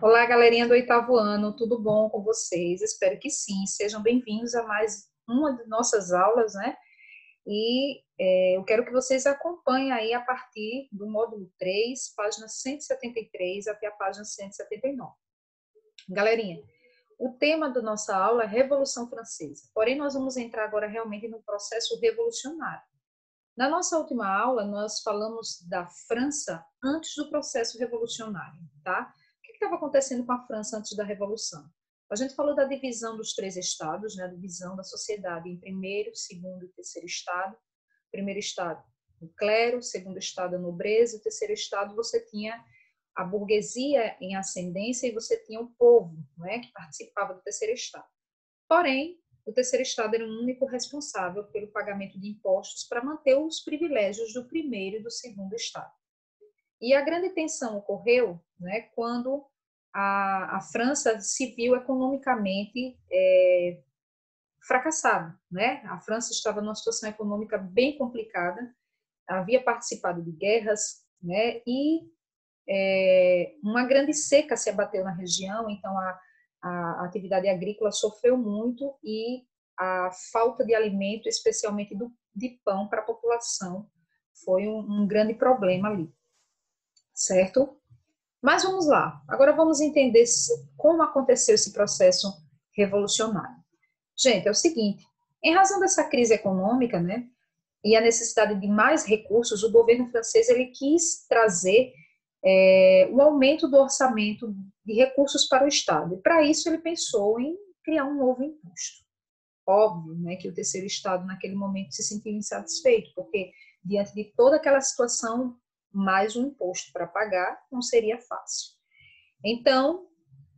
Olá, galerinha do oitavo ano, tudo bom com vocês? Espero que sim. Sejam bem-vindos a mais uma de nossas aulas, né? Eu quero que vocês acompanhem aí a partir do módulo 3, página 173 até a página 179. Galerinha, o tema da nossa aula é Revolução Francesa, porém nós vamos entrar agora realmente no processo revolucionário. Na nossa última aula, nós falamos da França antes do processo revolucionário, tá? O que estava acontecendo com a França antes da Revolução? A gente falou da divisão dos três estados, né? A divisão da sociedade em primeiro, segundo e terceiro estado. Primeiro estado, o clero, segundo estado, a nobreza, e terceiro estado você tinha a burguesia em ascendência e você tinha o povo, né? Que participava do terceiro estado. Porém, o terceiro estado era o único responsável pelo pagamento de impostos para manter os privilégios do primeiro e do segundo estado. E a grande tensão ocorreu, né, quando a França se viu economicamente fracassada, né? A França estava numa situação econômica bem complicada, havia participado de guerras, né? E uma grande seca se abateu na região, então a atividade agrícola sofreu muito e a falta de alimento, especialmente de pão para a população, foi um grande problema ali, certo? Mas vamos lá, agora vamos entender como aconteceu esse processo revolucionário. Gente, é o seguinte, em razão dessa crise econômica, né, e a necessidade de mais recursos, o governo francês ele quis trazer o aumento do orçamento de recursos para o Estado. E para isso ele pensou em criar um novo imposto. Óbvio, né, que o terceiro Estado naquele momento se sentiu insatisfeito, porque diante de toda aquela situação, mais um imposto para pagar não seria fácil. Então,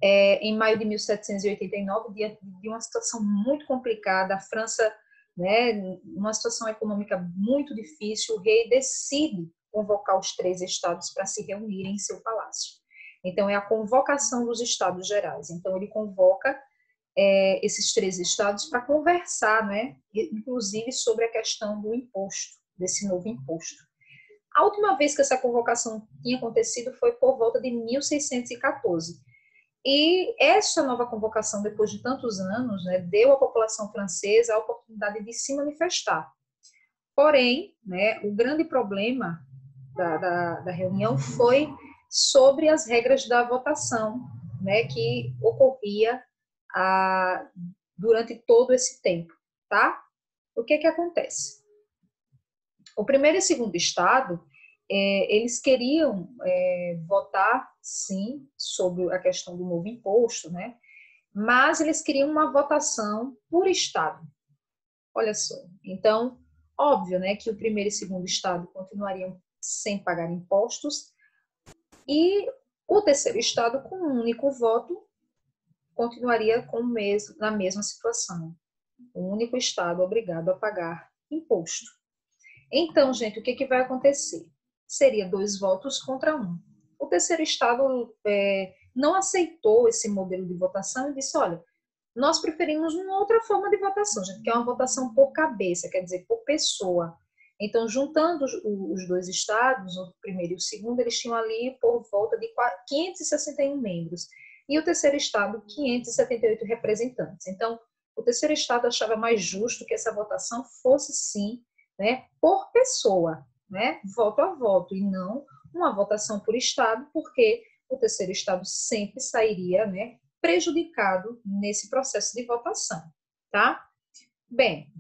em maio de 1789, diante de uma situação muito complicada, a França, né, numa situação econômica muito difícil, o rei decide convocar os três estados para se reunirem em seu palácio. Então, é a convocação dos estados gerais. Então, ele convoca esses três estados para conversar, né, inclusive sobre a questão do imposto, desse novo imposto. A última vez que essa convocação tinha acontecido foi por volta de 1614. E esta nova convocação, depois de tantos anos, né, deu à população francesa a oportunidade de se manifestar. Porém, né, o grande problema da reunião foi sobre as regras da votação, né, que ocorria durante todo esse tempo, tá? O que acontece? O primeiro e segundo estado, eles queriam votar, sim, sobre a questão do novo imposto, né? Mas eles queriam uma votação por estado. Olha só. Então, óbvio, né, que o primeiro e segundo estado continuariam sem pagar impostos e o terceiro estado, com um único voto, continuaria na mesma situação. O único estado obrigado a pagar imposto. Então, gente, o que vai acontecer? Seria 2 votos contra 1. O terceiro estado não aceitou esse modelo de votação e disse, olha, nós preferimos uma outra forma de votação, gente, que é uma votação por cabeça, quer dizer, por pessoa. Então, juntando os dois estados, o primeiro e o segundo, eles tinham ali por volta de 561 membros. E o terceiro estado, 578 representantes. Então, o terceiro estado achava mais justo que essa votação fosse, sim, né, por pessoa, né, voto a voto, e não uma votação por estado, porque o terceiro estado sempre sairia, né, prejudicado nesse processo de votação, tá? Bem,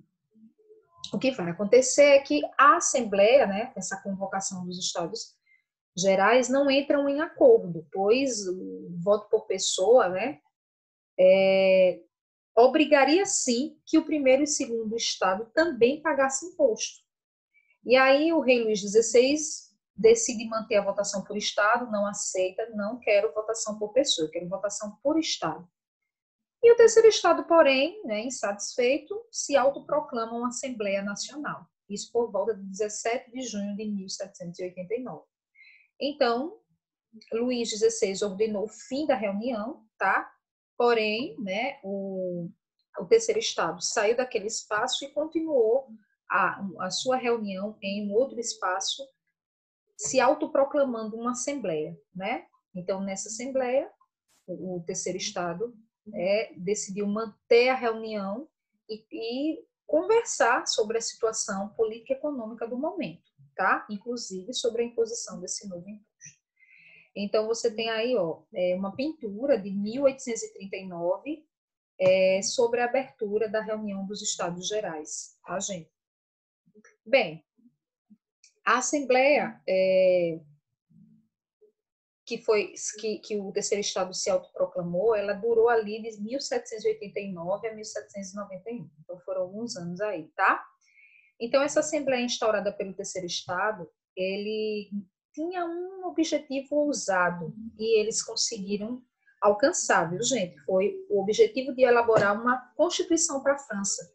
o que vai acontecer é que a Assembleia, né, essa convocação dos estados gerais, não entram em acordo, pois o voto por pessoa, né, obrigaria sim que o primeiro e segundo estado também pagassem imposto. E aí o rei Luís XVI decide manter a votação por estado, não aceita, não quero votação por pessoa, quero votação por estado. E o terceiro estado, porém, né, insatisfeito, se autoproclama uma Assembleia Nacional. Isso por volta de 17 de junho de 1789. Então, Luís XVI ordenou o fim da reunião, tá? Porém, né, o terceiro estado saiu daquele espaço e continuou a sua reunião em um outro espaço, se autoproclamando uma assembleia, né? Então, nessa Assembleia, o terceiro Estado decidiu manter a reunião e conversar sobre a situação política e econômica do momento, tá? Inclusive sobre a imposição desse novo imposto. Então, você tem aí uma pintura de 1839 sobre a abertura da reunião dos Estados Gerais, tá, gente? Bem, a Assembleia que o terceiro Estado se autoproclamou, ela durou ali de 1789 a 1791. Então, foram alguns anos aí, tá? Então, essa Assembleia instaurada pelo terceiro Estado, ele tinha um objetivo ousado e eles conseguiram alcançar, viu, gente? Foi o objetivo de elaborar uma Constituição para a França.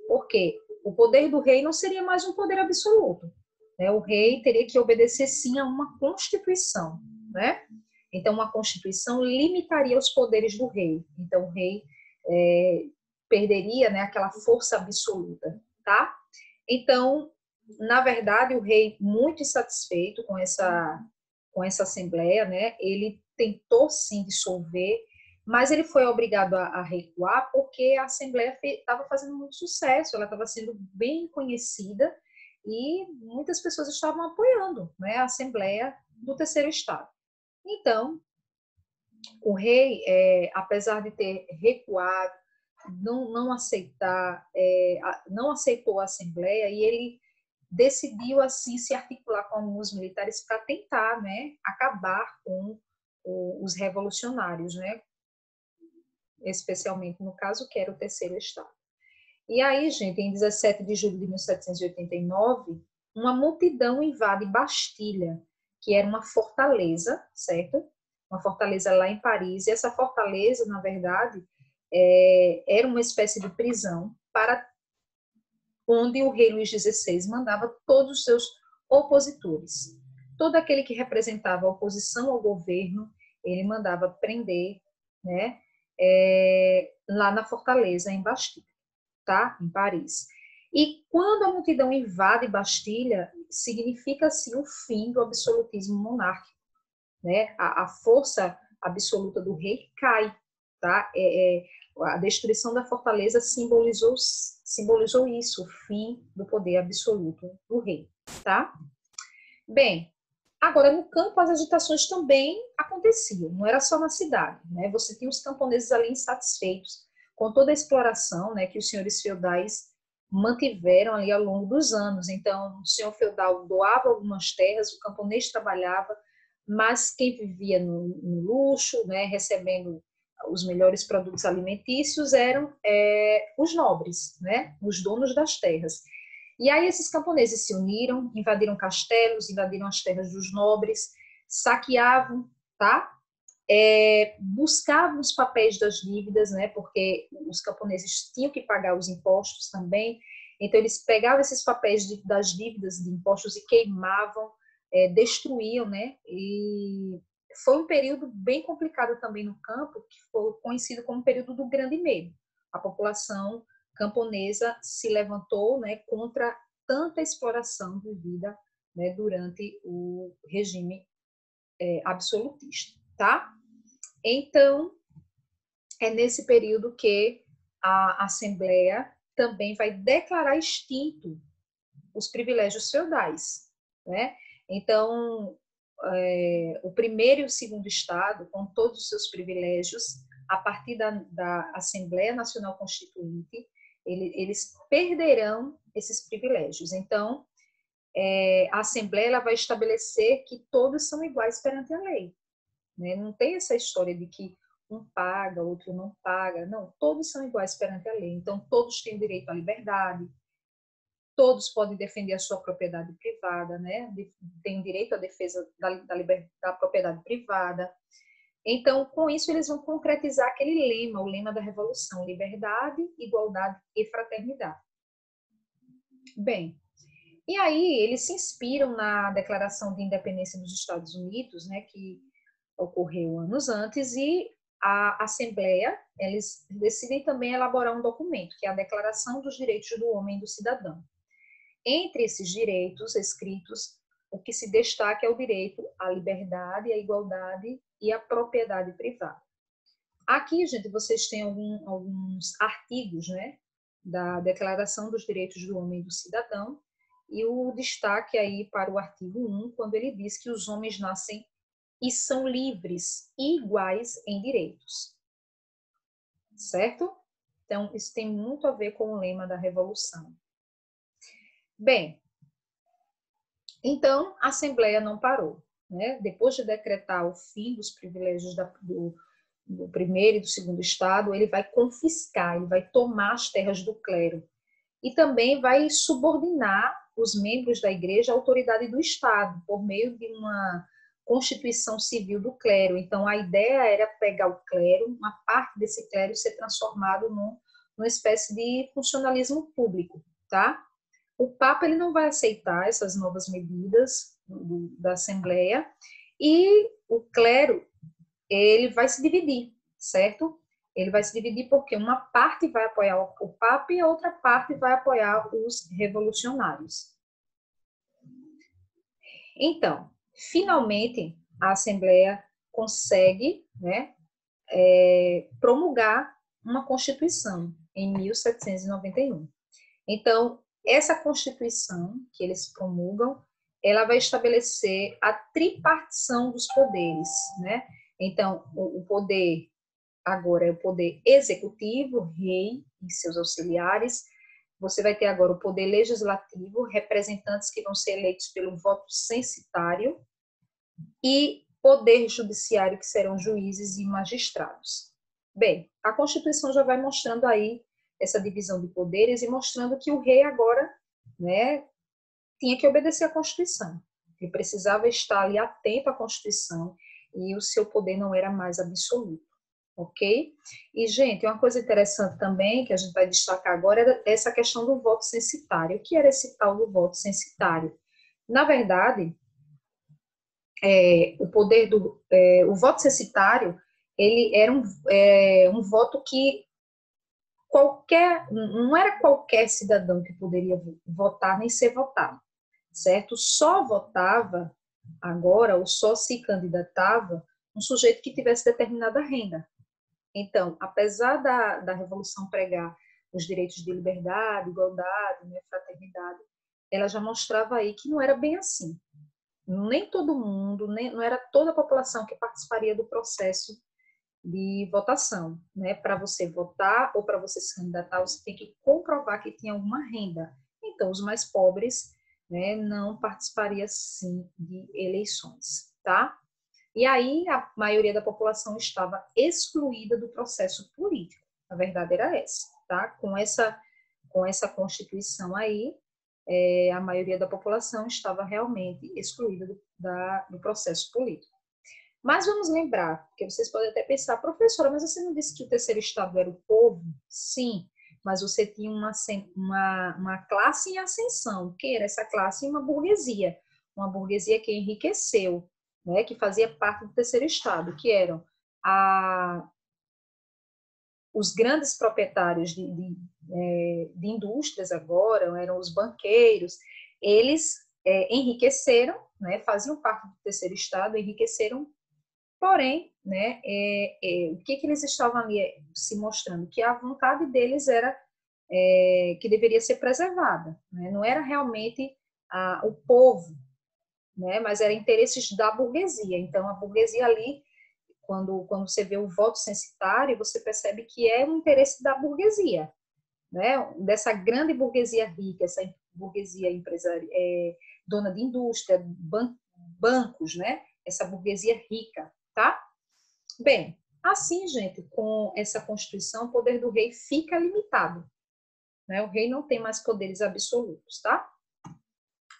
Por quê? O poder do rei não seria mais um poder absoluto, né? O rei teria que obedecer, sim, a uma Constituição, né? Então, uma Constituição limitaria os poderes do rei. Então, o rei perderia, né, aquela força absoluta, tá? Então, na verdade, o rei, muito insatisfeito com essa Assembleia, né, ele tentou, sim, dissolver, mas ele foi obrigado a recuar porque a Assembleia estava fazendo muito sucesso, ela estava sendo bem conhecida e muitas pessoas estavam apoiando, né, a Assembleia do terceiro Estado. Então, o rei, apesar de ter recuado, não aceitou a Assembleia e ele decidiu assim se articular com alguns militares para tentar, né, acabar com os revolucionários, né, especialmente no caso que era o terceiro Estado. E aí, gente, em 17 de julho de 1789, uma multidão invade Bastilha, que era uma fortaleza, certo? Uma fortaleza lá em Paris. E essa fortaleza, na verdade, era uma espécie de prisão para onde o rei Luís XVI mandava todos os seus opositores. Todo aquele que representava a oposição ao governo, ele mandava prender, né, lá na fortaleza, em Bastilha, tá? Em Paris. E quando a multidão invade Bastilha, significa assim o fim do absolutismo monárquico, né? A força absoluta do rei cai, tá? A destruição da fortaleza simbolizou isso, o fim do poder absoluto do rei, tá? Bem, agora no campo as agitações também aconteciam, não era só na cidade, né? Você tinha os camponeses ali insatisfeitos com toda a exploração, né, que os senhores feudais mantiveram ali ao longo dos anos. Então, o senhor feudal doava algumas terras, o camponês trabalhava, mas quem vivia no luxo, né, recebendo os melhores produtos alimentícios, eram os nobres, né, os donos das terras. E aí esses camponeses se uniram, invadiram castelos, invadiram as terras dos nobres, saqueavam, tá? Buscavam os papéis das dívidas, né? Porque os camponeses tinham que pagar os impostos também. Então eles pegavam esses papéis das dívidas de impostos e queimavam, destruíam, né? E foi um período bem complicado também no campo, que foi conhecido como o período do Grande Medo. A população camponesa se levantou, né, contra tanta exploração vivida, né, durante o regime absolutista, tá? Então, é nesse período que a Assembleia também vai declarar extinto os privilégios feudais, né? Então, o primeiro e o segundo Estado, com todos os seus privilégios, a partir da Assembleia Nacional Constituinte, eles perderão esses privilégios. Então, a Assembleia ela vai estabelecer que todos são iguais perante a lei, né? Não tem essa história de que um paga, outro não paga. Não, todos são iguais perante a lei. Então, todos têm direito à liberdade, todos podem defender a sua propriedade privada, né? Tem direito à defesa da propriedade privada. Então, com isso, eles vão concretizar aquele lema, o lema da Revolução: liberdade, igualdade e fraternidade. Bem, e aí eles se inspiram na Declaração de Independência dos Estados Unidos, né, que ocorreu anos antes, e a Assembleia, eles decidem também elaborar um documento, que é a Declaração dos Direitos do Homem e do Cidadão. Entre esses direitos escritos o que se destaca é o direito à liberdade, à igualdade e à propriedade privada. Aqui, gente, vocês têm alguns artigos, né, da Declaração dos Direitos do Homem e do Cidadão, e o destaque aí para o artigo 1, quando ele diz que os homens nascem e são livres e iguais em direitos. Certo? Então, isso tem muito a ver com o lema da Revolução. Bem, então, a Assembleia não parou, né? Depois de decretar o fim dos privilégios do primeiro e do segundo estado, ele vai confiscar, ele vai tomar as terras do clero e também vai subordinar os membros da igreja à autoridade do estado por meio de uma constituição civil do clero. Então, a ideia era pegar o clero, uma parte desse clero ser transformado numa espécie de funcionalismo público, tá? O Papa ele não vai aceitar essas novas medidas da Assembleia e o clero ele vai se dividir, certo? Ele vai se dividir porque uma parte vai apoiar o Papa e a outra parte vai apoiar os revolucionários. Então, finalmente, a Assembleia consegue, né, promulgar uma Constituição em 1791. Então, essa Constituição que eles promulgam, ela vai estabelecer a tripartição dos poderes, né? Então, o poder agora é o poder executivo, rei e seus auxiliares. Você vai ter agora o poder legislativo, representantes que vão ser eleitos pelo voto censitário, e poder judiciário, que serão juízes e magistrados. Bem, a Constituição já vai mostrando aí essa divisão de poderes e mostrando que o rei agora, né, tinha que obedecer à Constituição. Ele precisava estar ali atento à Constituição e o seu poder não era mais absoluto, ok? E, gente, uma coisa interessante também que a gente vai destacar agora é essa questão do voto censitário. O que era esse tal do voto censitário? Na verdade, o voto censitário, ele era um voto que não era qualquer cidadão que poderia votar nem ser votado, certo? Só votava agora, ou só se candidatava, um sujeito que tivesse determinada renda. Então, apesar da Revolução pregar os direitos de liberdade, igualdade, né, fraternidade, ela já mostrava aí que não era bem assim. Nem todo mundo, não era toda a população que participaria do processo de votação, né? Para você votar ou para você se candidatar, você tem que comprovar que tinha alguma renda. Então, os mais pobres, né, não participaria, sim, de eleições, tá? E aí, a maioria da população estava excluída do processo político. A verdade era essa, tá? Com essa Constituição aí, a maioria da população estava realmente excluída do processo político. Mas vamos lembrar, porque vocês podem até pensar, professora, mas você não disse que o terceiro estado era o povo? Sim, mas você tinha uma classe em ascensão, que era essa classe, uma burguesia que enriqueceu, né, que fazia parte do terceiro estado, que eram os grandes proprietários de indústrias agora, eram os banqueiros, eles enriqueceram, né, faziam parte do terceiro estado, enriqueceram. Porém, né, o que eles estavam ali se mostrando? Que a vontade deles era que deveria ser preservada, né? Não era realmente o povo, né, mas eram interesses da burguesia. Então, a burguesia ali, quando você vê o voto censitário, você percebe que é um interesse da burguesia, né, dessa grande burguesia rica, essa burguesia empresária, dona de indústria, bancos, né, essa burguesia rica. Tá? Bem, assim, gente, com essa Constituição, o poder do rei fica limitado, né? O rei não tem mais poderes absolutos, tá?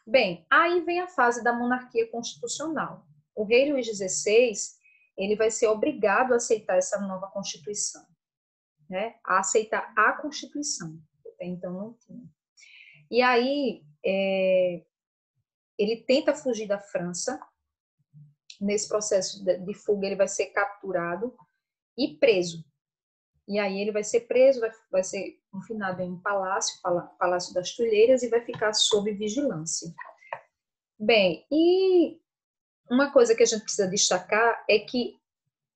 Bem, aí vem a fase da monarquia constitucional. O rei Luís XVI, ele vai ser obrigado a aceitar essa nova Constituição, né? A aceitar a Constituição, até então não tinha. E aí, ele tenta fugir da França. Nesse processo de fuga, ele vai ser capturado e preso. E aí ele vai ser preso, vai ser confinado em um palácio, Palácio das Tulheiras, e vai ficar sob vigilância. Bem, e uma coisa que a gente precisa destacar é que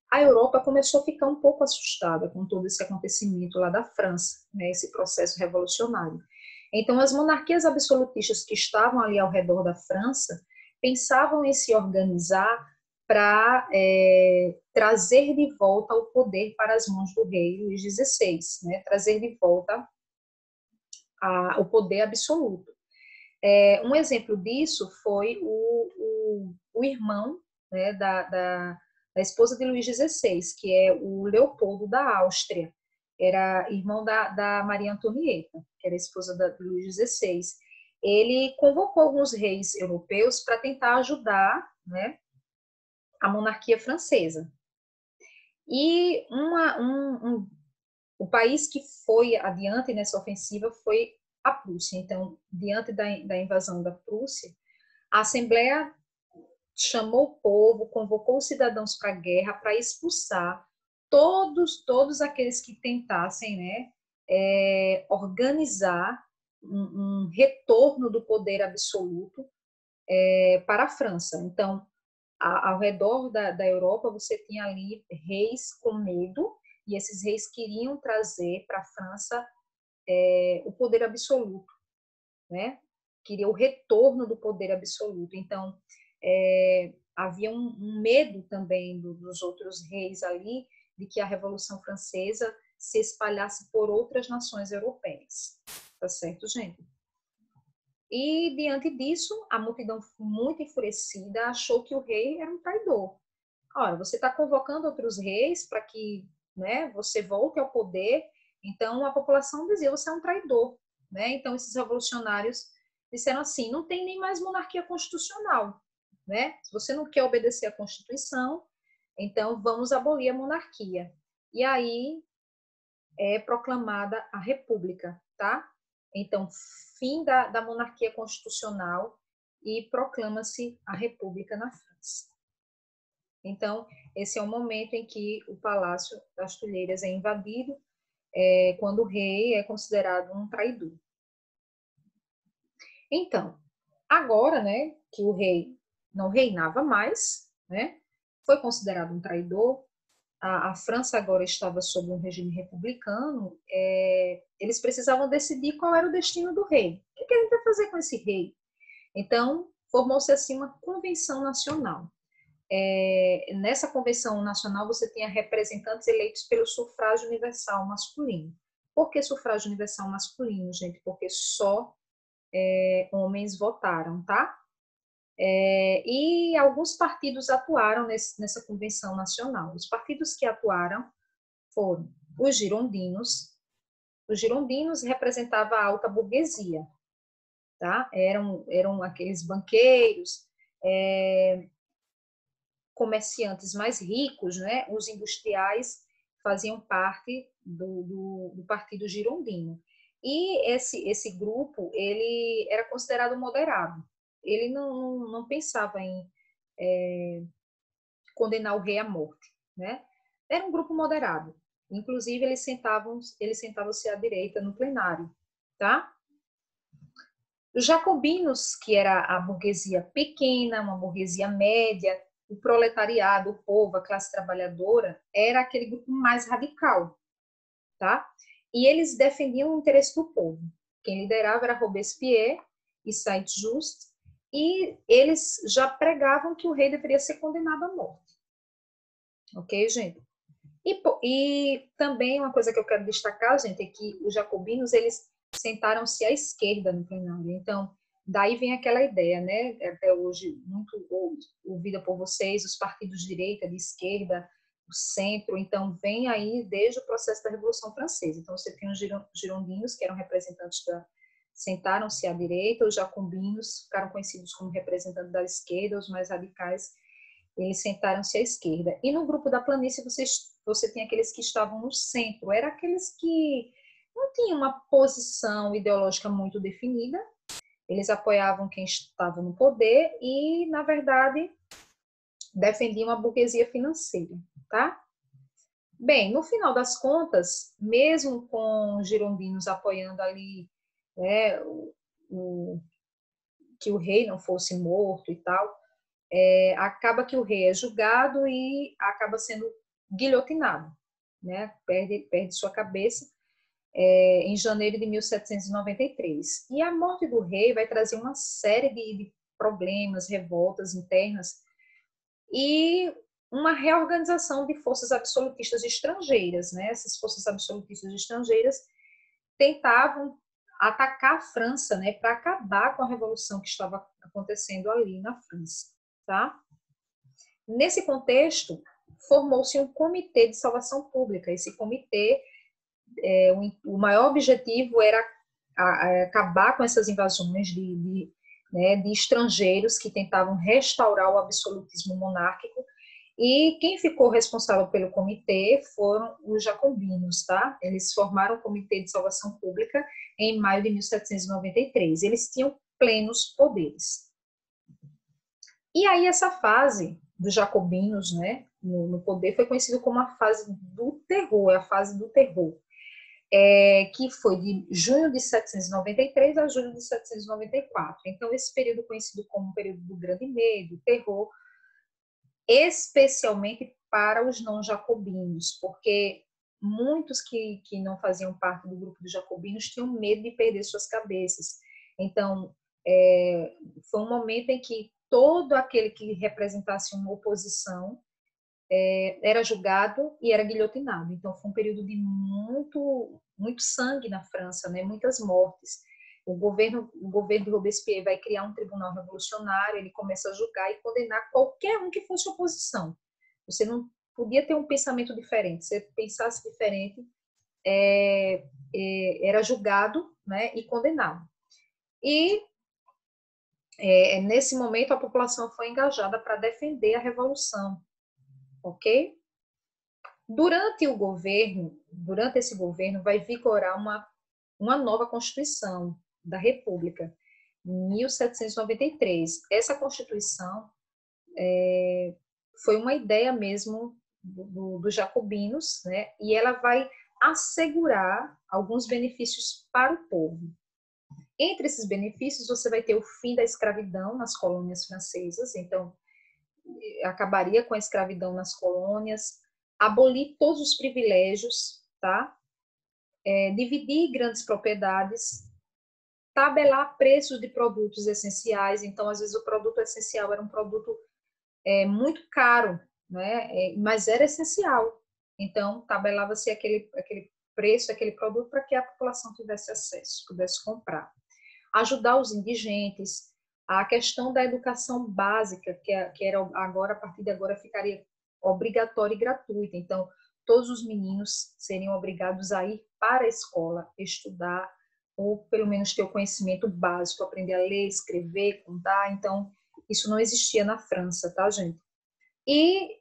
a Europa começou a ficar um pouco assustada com todo esse acontecimento lá da França, né, esse processo revolucionário. Então, as monarquias absolutistas que estavam ali ao redor da França pensavam em se organizar para trazer de volta o poder para as mãos do rei Luís XVI, né, trazer de volta o poder absoluto. Um exemplo disso foi o irmão, né, da esposa de Luís XVI, que é o Leopoldo da Áustria. Era irmão da Maria Antonieta, que era esposa de Luís XVI. Ele convocou alguns reis europeus para tentar ajudar, né, a monarquia francesa. E o país que foi adiante nessa ofensiva foi a Prússia. Então, diante da invasão da Prússia, a Assembleia chamou o povo, convocou os cidadãos para a guerra para expulsar todos aqueles que tentassem, né, organizar um retorno do poder absoluto para a França. Então, ao redor da Europa, você tinha ali reis com medo, e esses reis queriam trazer para a França o poder absoluto, né? Queria o retorno do poder absoluto. Então, havia um medo também dos outros reis ali de que a Revolução Francesa se espalhasse por outras nações europeias. Tá certo, gente? E, diante disso, a multidão, muito enfurecida, achou que o rei era um traidor. Ora, você está convocando outros reis para que, né, você volte ao poder, então a população dizia, você é um traidor. Né? Então, esses revolucionários disseram assim, não tem nem mais monarquia constitucional. Né? Se você não quer obedecer à Constituição, então vamos abolir a monarquia. E aí é proclamada a República, tá? Então, fim da monarquia constitucional e proclama-se a República na França. Então, esse é o momento em que o Palácio das Tulheiras é invadido, quando o rei é considerado um traidor. Então, agora, né, que o rei não reinava mais, né, foi considerado um traidor, a França agora estava sob um regime republicano, eles precisavam decidir qual era o destino do rei. O que a gente vai fazer com esse rei? Então, formou-se assim uma convenção nacional. Nessa convenção nacional você tinha representantes eleitos pelo sufrágio universal masculino. Por que sufrágio universal masculino, gente? Porque só homens votaram, tá? E alguns partidos atuaram nessa convenção nacional. Os partidos que atuaram foram os girondinos. Os girondinos representavam a alta burguesia, tá? Eram aqueles banqueiros, comerciantes mais ricos, né? Os industriais faziam parte do partido girondino. E esse grupo, ele era considerado moderado. Ele não pensava em condenar o rei à morte, né? Era um grupo moderado. Inclusive, eles sentavam-se à direita no plenário, tá? Os jacobinos, que era a burguesia pequena, uma burguesia média, o proletariado, o povo, a classe trabalhadora, era aquele grupo mais radical, tá? E eles defendiam o interesse do povo. Quem liderava era Robespierre e Saint-Just, e eles já pregavam que o rei deveria ser condenado à morte. Ok, gente? E também uma coisa que eu quero destacar, gente, é que os jacobinos, eles sentaram-se à esquerda no plenário. Então, daí vem aquela ideia, né, até hoje, muito ouvida por vocês, os partidos de direita, de esquerda, o centro. Então, vem aí desde o processo da Revolução Francesa. Então, você tem os girondinos, que eram representantes sentaram-se à direita, os jacobinos ficaram conhecidos como representantes da esquerda, os mais radicais, eles sentaram-se à esquerda. E no grupo da planície você tem aqueles que estavam no centro, eram aqueles que não tinham uma posição ideológica muito definida, eles apoiavam quem estava no poder e, na verdade, defendiam a burguesia financeira, tá? Bem, no final das contas, mesmo com os girondinos apoiando ali, né, que o rei não fosse morto e tal, acaba que o rei é julgado e acaba sendo guilhotinado, né? Perde sua cabeça em janeiro de 1793. E a morte do rei vai trazer uma série de problemas, revoltas internas e uma reorganização de forças absolutistas estrangeiras, né? Essas forças absolutistas estrangeiras tentavam atacar a França, né, para acabar com a revolução que estava acontecendo ali na França, tá? Nesse contexto, formou-se um comitê de salvação pública. Esse comitê, o maior objetivo era acabar com essas invasões de estrangeiros que tentavam restaurar o absolutismo monárquico. E quem ficou responsável pelo comitê foram os jacobinos, tá? Eles formaram o Comitê de Salvação Pública em maio de 1793. Eles tinham plenos poderes. E aí essa fase dos jacobinos, né, no poder, foi conhecida como a fase do terror, a fase do terror, que foi de junho de 1793 a julho de 1794. Então, esse período conhecido como o período do grande medo, terror, especialmente para os não-jacobinos, porque muitos que não faziam parte do grupo dos jacobinos tinham medo de perder suas cabeças. Então, foi um momento em que todo aquele que representasse uma oposição era julgado e era guilhotinado. Então, foi um período de muito sangue na França, né? Muitas mortes. O governo de Robespierre vai criar um tribunal revolucionário, ele começa a julgar e condenar qualquer um que fosse oposição. Você não podia ter um pensamento diferente. Se você pensasse diferente, era julgado, né, e condenado. E nesse momento a população foi engajada para defender a revolução, ok? Durante esse governo vai vigorar uma nova Constituição da República, em 1793. Essa Constituição foi uma ideia mesmo dos jacobinos, né? E ela vai assegurar alguns benefícios para o povo. Entre esses benefícios, você vai ter o fim da escravidão nas colônias francesas, então acabaria com a escravidão nas colônias, abolir todos os privilégios, tá? Dividir grandes propriedades, tabelar preços de produtos essenciais. Então, às vezes, o produto essencial era um produto muito caro, né? Mas era essencial. Então, tabelava-se aquele preço daquele produto para que a população tivesse acesso, pudesse comprar. Ajudar os indigentes, a questão da educação básica, que era agora, a partir de agora, ficaria obrigatória e gratuita. Então, todos os meninos seriam obrigados a ir para a escola, estudar, ou pelo menos ter o conhecimento básico, aprender a ler, escrever, contar. Então, isso não existia na França, tá, gente? E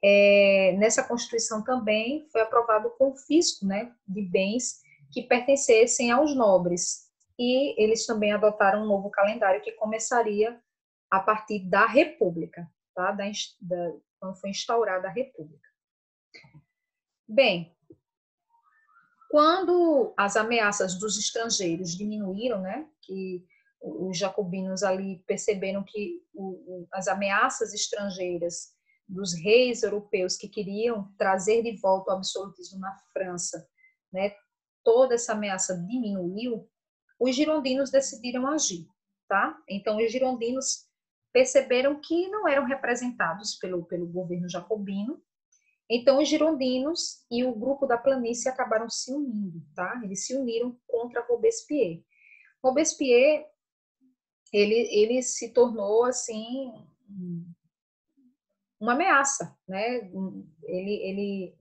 nessa Constituição também foi aprovado o confisco, né, de bens que pertencessem aos nobres. E eles também adotaram um novo calendário que começaria a partir da República, tá? Quando foi instaurada a República. Bem, quando as ameaças dos estrangeiros diminuíram, né, que os jacobinos ali perceberam que as ameaças estrangeiras dos reis europeus que queriam trazer de volta o absolutismo na França, né, toda essa ameaça diminuiu, os girondinos decidiram agir, tá? Então, os girondinos perceberam que não eram representados pelo governo jacobino. Então, os girondinos e o grupo da planície acabaram se unindo, tá? Eles se uniram contra Robespierre. Robespierre, ele se tornou, assim, uma ameaça, né? Ele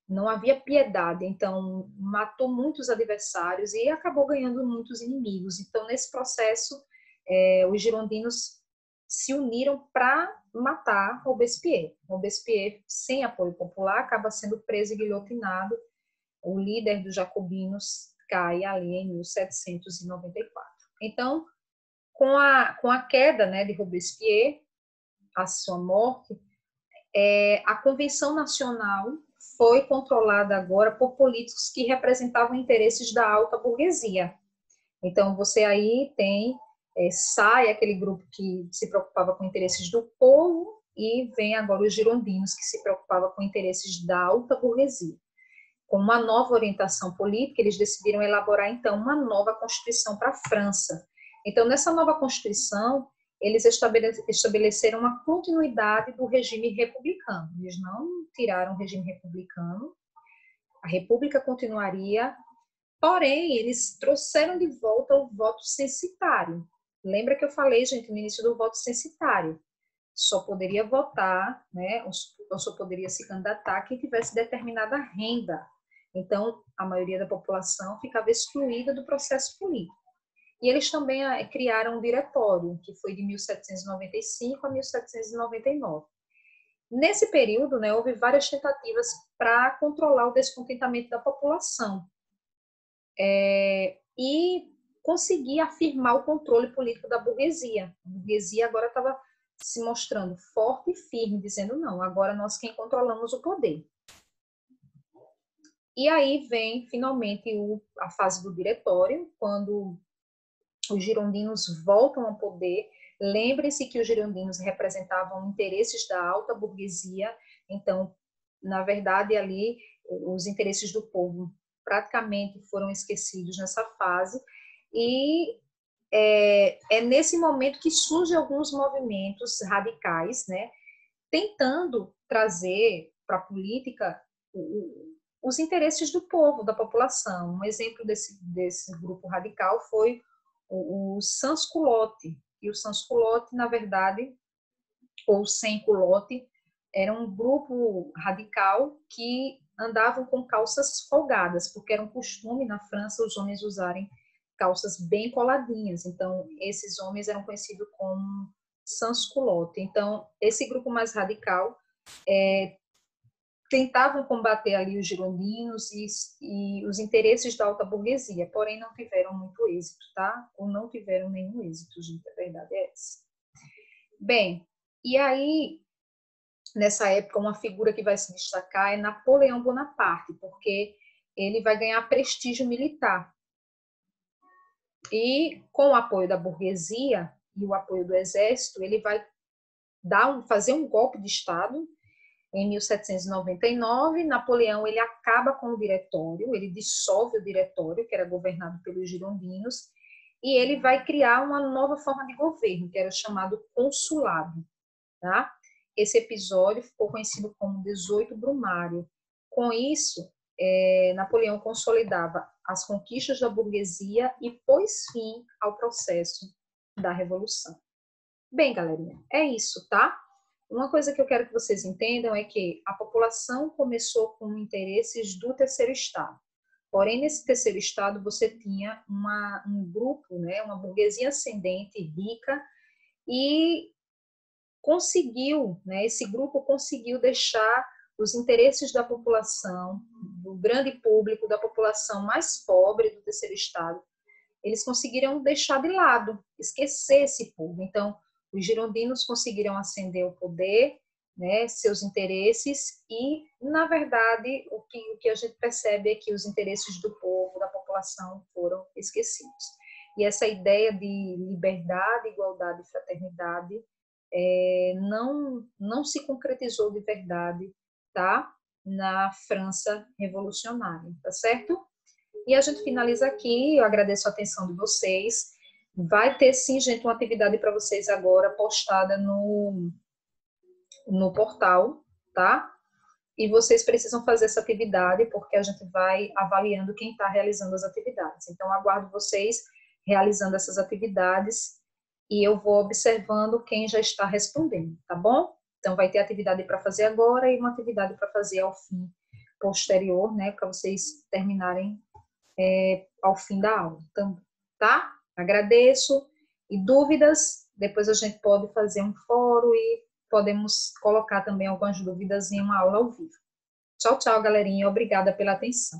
não havia piedade, então matou muitos adversários e acabou ganhando muitos inimigos. Então, nesse processo, os girondinos se uniram para matar Robespierre. Robespierre, sem apoio popular, acaba sendo preso e guilhotinado. O líder dos jacobinos cai ali em 1794. Então, com a queda, né, de Robespierre, a sua morte, a Convenção Nacional foi controlada agora por políticos que representavam interesses da alta burguesia. Então, você aí tem sai aquele grupo que se preocupava com interesses do povo e vem agora os girondinos, que se preocupavam com interesses da alta burguesia. Com uma nova orientação política, eles decidiram elaborar, então, uma nova Constituição para a França. Então, nessa nova Constituição, eles estabeleceram uma continuidade do regime republicano. Eles não tiraram o regime republicano, a República continuaria, porém, eles trouxeram de volta o voto censitário. Lembra que eu falei, gente, no início do voto censitário? Só poderia votar, né, ou só poderia se candidatar quem tivesse determinada renda. Então, a maioria da população ficava excluída do processo político. E eles também criaram um diretório, que foi de 1795 a 1799. Nesse período, né, houve várias tentativas para controlar o descontentamento da população e conseguir afirmar o controle político da burguesia. A burguesia agora estava se mostrando forte e firme, dizendo não, agora nós quem controlamos o poder. E aí vem, finalmente, a fase do diretório, quando os girondinos voltam ao poder. Lembre-se que os girondinos representavam interesses da alta burguesia, então, na verdade, ali, os interesses do povo praticamente foram esquecidos nessa fase, e é nesse momento que surgem alguns movimentos radicais, né, tentando trazer para a política os interesses do povo, da população. Um exemplo desse grupo radical foi o sans-culotte. E o sans-culotte, na verdade, ou sem-culotte, era um grupo radical que andavam com calças folgadas, porque era um costume na França os homens usarem calças bem coladinhas. Então, esses homens eram conhecidos como sans-culotte. Então, esse grupo mais radical tentavam combater ali os girondinos e os interesses da alta burguesia, porém não tiveram muito êxito, tá? Ou não tiveram nenhum êxito, gente, a verdade é essa. Bem, e aí, nessa época, uma figura que vai se destacar é Napoleão Bonaparte, porque ele vai ganhar prestígio militar. E com o apoio da burguesia e o apoio do exército, ele vai fazer um golpe de Estado. Em 1799, Napoleão ele acaba com o diretório, ele dissolve o diretório, que era governado pelos girondinos, e ele vai criar uma nova forma de governo, que era o chamado consulado. Tá? Esse episódio ficou conhecido como 18 Brumário. Com isso, Napoleão consolidava as conquistas da burguesia e pôs fim ao processo da Revolução. Bem, galerinha, é isso, tá? Uma coisa que eu quero que vocês entendam é que a população começou com interesses do terceiro estado. Porém, nesse terceiro estado, você tinha um grupo, né, uma burguesia ascendente, rica, e conseguiu, né, esse grupo conseguiu deixar os interesses da população, do grande público, da população mais pobre do terceiro estado, eles conseguiram deixar de lado, esquecer esse povo. Então, os girondinos conseguiram ascender o poder, né, seus interesses, e, na verdade, o que a gente percebe é que os interesses do povo, da população, foram esquecidos. E essa ideia de liberdade, igualdade e fraternidade não se concretizou de verdade, tá? Na França revolucionária, tá certo? E a gente finaliza aqui, eu agradeço a atenção de vocês. Vai ter sim, gente, uma atividade para vocês agora postada no portal, tá? E vocês precisam fazer essa atividade porque a gente vai avaliando quem está realizando as atividades. Então, aguardo vocês realizando essas atividades e eu vou observando quem já está respondendo, tá bom? Então, vai ter atividade para fazer agora e uma atividade para fazer ao fim posterior, né? Para vocês terminarem ao fim da aula, então, tá? Agradeço. E dúvidas, depois a gente pode fazer um fórum e podemos colocar também algumas dúvidas em uma aula ao vivo. Tchau, tchau, galerinha. Obrigada pela atenção.